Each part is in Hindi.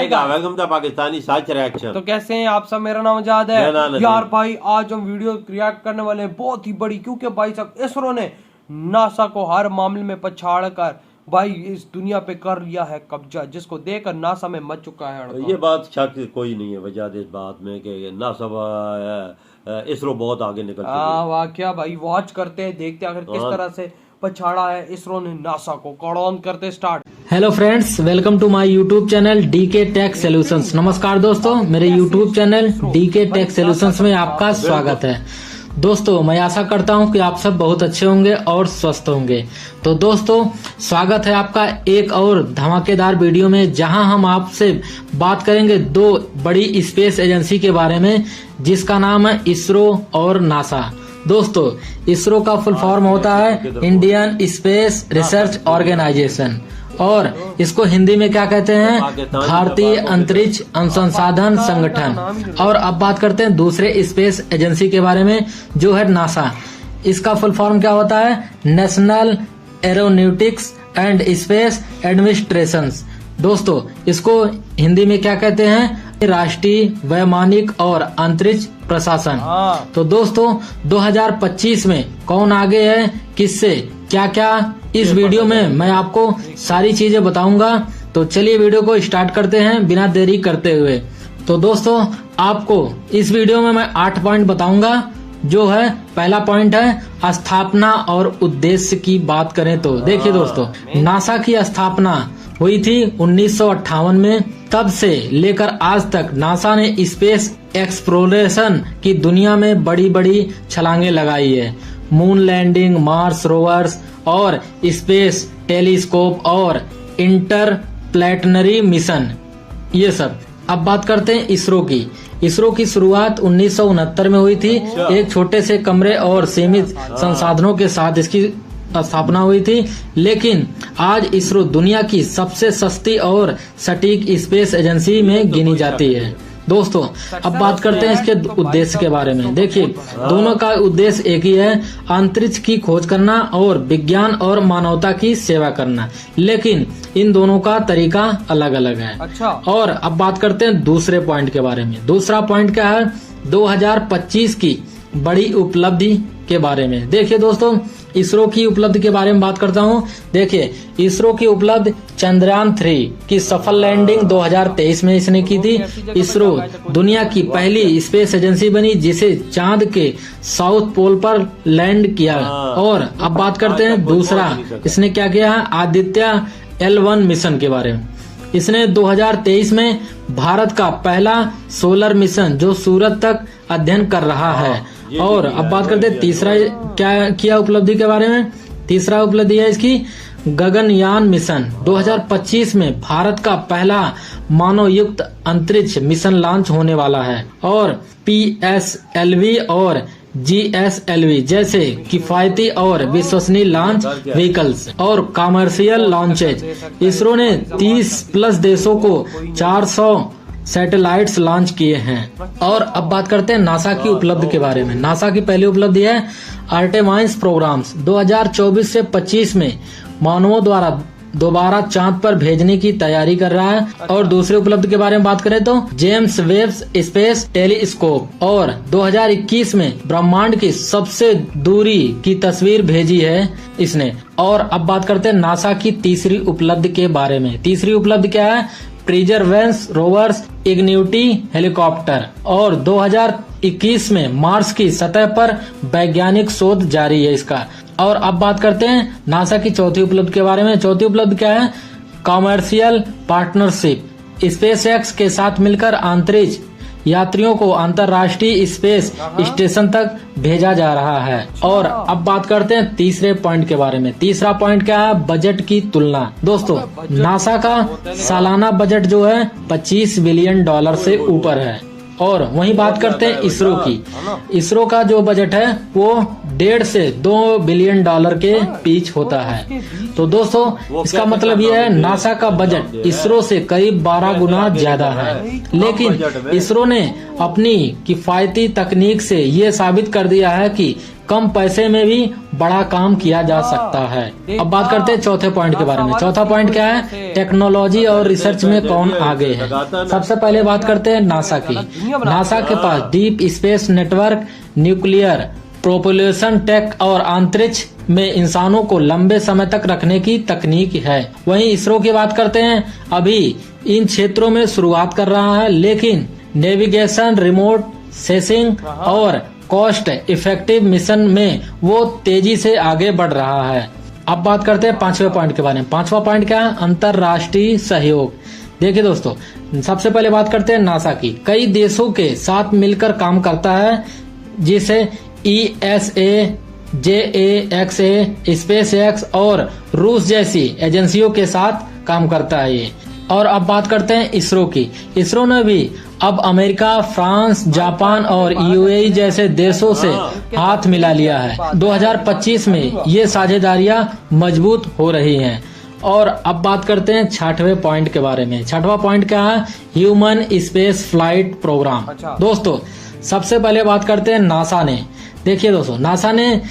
Welcome to Pakistani search reaction. तो कैसे हैं आप सब? मेरा नाम आजाद है यार भाई। आज हम वीडियो रिएक्ट करने वाले हैं बहुत ही बड़ी, क्योंकि भाई साहब इसरो ने नासा को हर मामले में पछाड़ कर भाई इस दुनिया पे कर लिया है कब्जा, जिसको देखकर नासा में मच चुका है। ये बात शक कोई नहीं है वजह इस बात में कि नासा इसरो बहुत आगे निकल चुका है। वाह क्या भाई, वॉच करते हैं, देखते हैं आखिर किस तरह से पछाड़ा है इसरो ने नासा को। कौन करते start. Hello friends, welcome to my YouTube channel DK tech solutions. नमस्कार दोस्तों, मेरे YouTube channel DK tech solutions में आपका स्वागत है। दोस्तों मैं आशा करता हूं कि आप सब बहुत अच्छे होंगे और स्वस्थ होंगे। तो दोस्तों स्वागत है आपका एक और धमाकेदार वीडियो में, जहां हम आपसे बात करेंगे दो बड़ी स्पेस एजेंसी के बारे में, जिसका नाम है इसरो और नासा। दोस्तों इसरो का फुल फॉर्म होता है इंडियन स्पेस रिसर्च ऑर्गेनाइजेशन, और इसको हिंदी में क्या कहते हैं? भारतीय अंतरिक्ष अनुसंधान संगठन। और अब बात करते हैं दूसरे स्पेस एजेंसी के बारे में, जो है नासा। इसका फुल फॉर्म क्या होता है? National aeronautics and space administration. दोस्तों इसको हिंदी में क्या कहते हैं? राष्ट्रीय वैमानिक और अंतरिक्ष प्रशासन। तो दोस्तों 2025 में कौन आगे है, किससे, क्या क्या, इस वीडियो में मैं आपको सारी चीजें बताऊंगा। तो चलिए वीडियो को स्टार्ट करते हैं बिना देरी करते हुए। तो दोस्तों आपको इस वीडियो में मैं 8 पॉइंट बताऊंगा। जो है पहला पॉइंट है स्थापना और उद्देश्य की बात करें तो देखिए दोस्तों, नासा की स्थापना हुई थी 1958 में। तब से लेकर आज तक नासा ने स्पेस एक्सप्लोरेशन की दुनिया में बड़ी बड़ी छलांगे लगाई है। मून लैंडिंग, मार्स रोवर्स और स्पेस टेलीस्कोप और इंटरप्लैनेटरी मिशन, ये सब। अब बात करते हैं इसरो की। इसरो की शुरुआत 1969 में हुई थी। एक छोटे से कमरे और सीमित संसाधनों के साथ इसकी स्थापना हुई थी, लेकिन आज इसरो दुनिया की सबसे सस्ती और सटीक स्पेस एजेंसी में गिनी जाती है। दोस्तों अब बात करते हैं इसके उद्देश्य के बारे में। देखिए दोनों का उद्देश्य एक ही है, अंतरिक्ष की खोज करना और विज्ञान और मानवता की सेवा करना, लेकिन इन दोनों का तरीका अलग अलग है। अच्छा। और अब बात करते हैं दूसरे पॉइंट के बारे में। दूसरा पॉइंट क्या है? 2025 की बड़ी उपलब्धि के बारे में। देखिए दोस्तों इसरो की उपलब्धि के बारे में बात करता हूं। देखिए इसरो की उपलब्धि चंद्रयान 3 की सफल लैंडिंग 2023 में इसने की थी। इसरो दुनिया की पहली स्पेस एजेंसी बनी जिसे चांद के साउथ पोल पर लैंड किया। और अब बात करते हैं दूसरा, इसने क्या किया है? आदित्य L1 मिशन के बारे में। इसने 2023 में भारत का पहला सोलर मिशन जो सूरज तक अध्ययन कर रहा है। और अब बात करते हैं तीसरा क्या किया उपलब्धि के बारे में। तीसरा उपलब्धि है इसकी गगनयान मिशन। 2025 में भारत का पहला मानव युक्त अंतरिक्ष मिशन लॉन्च होने वाला है। और PSLV और GSLV जैसे किफायती और विश्वसनीय लॉन्च व्हीकल्स और कमर्शियल लॉन्चेज। इसरो ने 30+ देशों को 400 सैटेलाइट्स लॉन्च किए हैं। और अब बात करते हैं नासा की उपलब्धि के बारे में। नासा की पहली उपलब्धि है आर्टेमाइस प्रोग्राम्स। 2024 से 25 में मानवों द्वारा दोबारा चांद पर भेजने की तैयारी कर रहा है। और दूसरी उपलब्धि के बारे में बात करें तो जेम्स वेब स्पेस टेलीस्कोप, और 2021 में ब्रह्मांड की सबसे दूरी की तस्वीर भेजी है इसने। और अब बात करते हैं नासा की तीसरी उपलब्धि के बारे में। तीसरी उपलब्धि क्या है? Perseverance rovers Ingenuity helicopter. और 2021 में मार्स की सतह पर वैज्ञानिक शोध जारी है इसका। और अब बात करते हैं नासा की चौथी उपलब्धि के बारे में। चौथी उपलब्धि क्या है? Commercial partnership. स्पेसएक्स के साथ मिलकर अंतरिक्ष यात्रियों को अंतर्राष्ट्रीय स्पेस स्टेशन तक भेजा जा रहा है। और अब बात करते हैं तीसरे पॉइंट के बारे में। तीसरा पॉइंट क्या है? बजट की तुलना। दोस्तों नासा का सालाना बजट जो है $25 बिलियन से ऊपर है। और वहीं बात करते हैं इसरो की। इसरो का जो बजट है वो 1.5 से 2 बिलियन डॉलर के बीच होता है। तो दोस्तों इसका मतलब ये है नासा का बजट इसरो से करीब 12 गुना ज्यादा है। लेकिन इसरो ने अपनी किफायती तकनीक से ये साबित कर दिया है कि कम पैसे में भी बड़ा काम किया जा सकता है। अब बात करते हैं चौथे पॉइंट के बारे में। चौथा पॉइंट क्या है? टेक्नोलॉजी और रिसर्च में कौन आगे है? सबसे पहले बात करते हैं नासा की। नासा के पास deep space network, nuclear propulsion tech और अंतरिक्ष में इंसानों को लंबे समय तक रखने की तकनीक है। वहीं इसरो की बात करते हैं, अभी इन क्षेत्रों में शुरुआत कर रहा है, लेकिन नेविगेशन, रिमोट सेंसिंग और कॉस्ट इफेक्टिव मिशन में वो तेजी से आगे बढ़ रहा है। अब बात करते हैं पांचवें पॉइंट के बारे में। पांचवा पॉइंट क्या है? अंतर्राष्ट्रीय सहयोग। देखिए दोस्तों, सबसे पहले बात करते हैं नासा की। कई देशों के साथ मिलकर काम करता है, जिसे ESA, JAXA, SpaceX और रूस जैसी एजेंसियों के साथ काम करता है ये। और अब बात करते हैं इसरो की। इसरो ने भी अब अमेरिका, फ्रांस, जापान और UAE जैसे देशों से हाथ मिला लिया है। 2025 में ये साझेदारियां मजबूत हो रही हैं। और अब बात करते हैं छठवें पॉइंट के बारे में। छठवां पॉइंट क्या है? Human space flight programme. दोस्तों, सबसे पहले बात करते हैं नासा ने। देखिए दोस्तों, नासा ने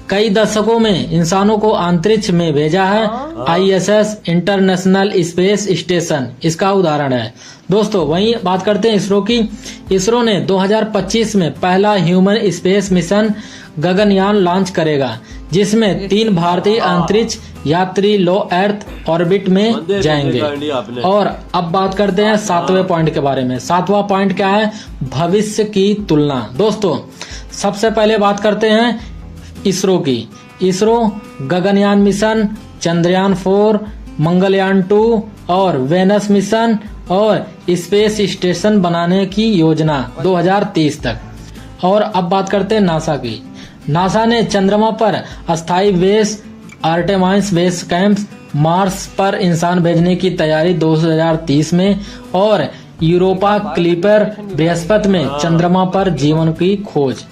कई दशकों में इंसानों को अंतरिक्ष में भेजा है। ISS इंटरनेशनल स्पेस स्टेशन इसका उदाहरण है। दोस्तों, वहीं बात करते हैं इसरो की। इसरो ने 2025 में पहला human space mission Gaganyaan launch करेगा, जिसमें 3 भारतीय अंतरिक्ष यात्री लो अर्थ ऑर्बिट में जाएंगे। और अब बात करते हैं 7वें पॉइंट के बारे में। 7वां पॉइंट क्या है? भविष्य की तुलना। दोस्तों, सबसे पहले बात करते हैं इसरो की। इसरो गगनयान मिशन, चंद्रयान 4, मंगलयान 2 और वेनस मिशन और स्पेस स्टेशन बनाने की योजना 2030 तक। और अब बात करते हैं नासा की। नासा ने चंद्रमा पर अस्थायी बेस, आर्टेमाइस बेस कैंप, मार्स पर इंसान भेजने की तैयारी 2030 में और यूरोपा क्लिपर बृहस्पति में चंद्रमा पर जीवन की खोज।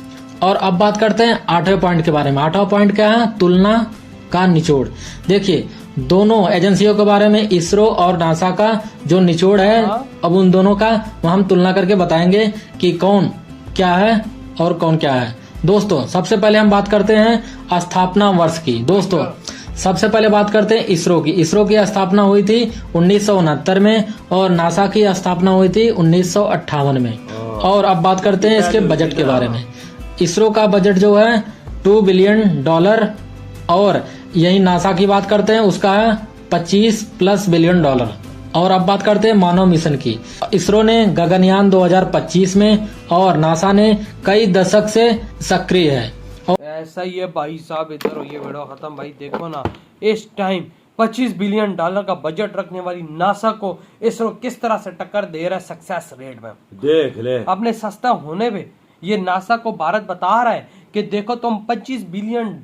और अब बात करते हैं 8वें पॉइंट के बारे में। 8वां पॉइंट क्या है? तुलना का निचोड़। देखिए, दोनों एजेंसियों के बारे में, इसरो और नासा का जो निचोड़ है, अब उन दोनों का हम तुलना करके बताएंगे कि कौन क्या है और कौन क्या है। दोस्तों, सबसे पहले हम बात करते हैं स्थापना वर्ष की। दोस्तों, सबसे पहले बात करते हैं इसरो की। इसरो की स्थापना हुई थी 1969 में और नासा की स्थापना हुई थी 1958 में। और अब बात करते हैं इसके बजट के बारे में। इसरो का बजट जो है $2 बिलियन और यही नासा की बात करते हैं, उसका है $25+ बिलियन। और अब बात करते हैं मानव मिशन की। इसरो ने गगनयान 2025 में और नासा ने कई दशक से सक्रिय है। ऐसा ही है भाई साहब, इधर हो ये वीडियो खत्म। भाई देखो ना, इस टाइम $25 बिलियन का बजट रखने वाली नासा को इसरो किस तरह से टक्कर दे रहा है सक्सेस रेट में। देख ले, अपने सस्ता होने पे ये नासा को भारत बता रहा है कि देखो तुम $25 बिलियन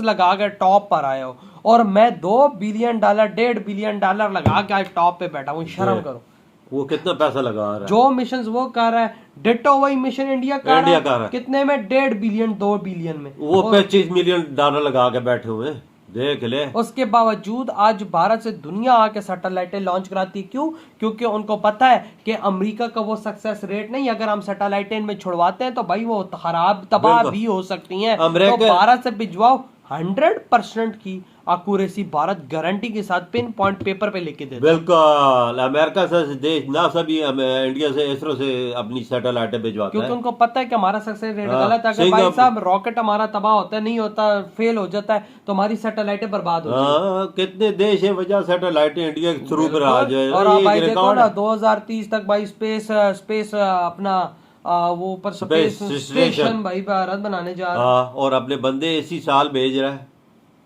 लगा के टॉप पर आए हो और मैं $2 बिलियन, $1.5 बिलियन लगा के आज टॉप पे बैठा हूँ। शर्म करो। वो कितना पैसा लगा रहा है? जो मिशन वो कर रहा है, डिटो वही मिशन इंडिया कर रहा है। कितने में? $1.5 बिलियन, $2 बिलियन में। वो $25 मिलियन लगा के बैठे हुए हैं। देख ले। उसके बावजूद आज भारत से दुनिया आके सैटेलाइटें लॉन्च कराती है। क्यों? क्योंकि उनको पता है कि अमेरिका का वो सक्सेस रेट नहीं, अगर हम सैटेलाइटें इनमें छुड़वाते हैं तो भाई वो खराब तबाह भी हो सकती हैं। तो भारत से भिजवाओ, 100% की एक्यूरेसी भारत गारंटी के साथ पिन पॉइंट पेपर पे लिख के देता है। बिल्कुल। अमेरिका से देश नासा भी इंडिया से, इसरो से अपनी सैटेलाइटें भिजवाता है, क्योंकि उनको पता है कि हमारा सक्सेस रेट गलत है। अगर भाई साहब रॉकेट हमारा तबाह होता है, नहीं होता, फेल हो जाता है, तो हमारी सैटेलाइटें बर्बाद हो जाती है। कितने देश है वजह सैटेलाइटें इंडिया के थ्रू पर आ जाए। और भाई देखो ना, 2030 तक भाई स्पेस अपना वो ऊपर स्पेस स्टेशन भाई भारत बनाने जा रहा है। और अपने बंदे इसी साल भेज रहा है।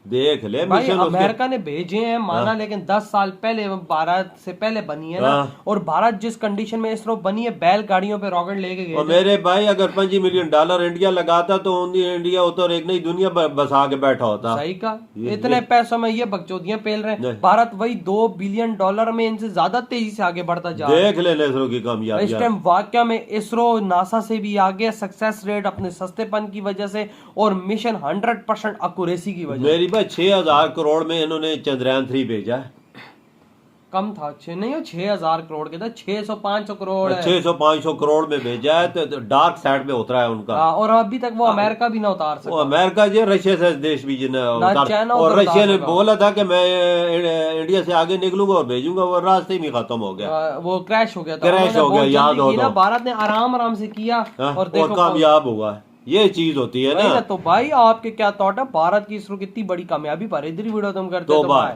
देख ले, भाई अमेरिका ने भेजे हैं माना, लेकिन 10 साल पहले भारत से पहले बनी है ना। और भारत जिस कंडीशन में इसरो बनी है, बैलगाड़ियों पे रॉकेट लेके गए। मेरे भाई, अगर $25 मिलियन इंडिया लगाता तो इंडिया उतर एक नई दुनिया बसा के बैठा होता। सही का, इतने पैसों में ये बकचोदियां पेल रहे हैं। भारत वही $2 बिलियन में इनसे ज्यादा तेजी से आगे बढ़ता जा रहा है। देख ले इसरो की कामयाबी। इस टाइम वाकया में इसरो नासा से भी आगे, सक्सेस रेट अपने सस्तेपन की वजह से और मिशन 100% एक्यूरेसी की वजह से। मेरी भाई 6000 करोड़ में इन्होंने चंद्रयान 3 भेजा है। कम था, 6,000 करोड़ के था, 600-500 करोड़ है। 600-500 करोड़ में भेजा है, तो डार्क साइड में उतरा है उनका। और अभी तक वो अमेरिका भी ना उतार सका। वो अमेरिका जो रशिया से देश भी जिन्हें चाइना और उतार रशिया ने सका। बोला था कि मैं इंडिया से आगे निकलूंगा और भेजूंगा, वो रास्ते में खत्म हो गया, वो क्रैश हो गया था। क्रैश हो गया, याद हो ना, भारत ने आराम आराम से किया और देखो कामयाब हुआ। ये चीज होती है ना। तो भाई आपके क्या थॉट है भारत की इसरो कितनी बड़ी कामयाबी पर? इधर ही वीडियो तुम करते हो तो भाई।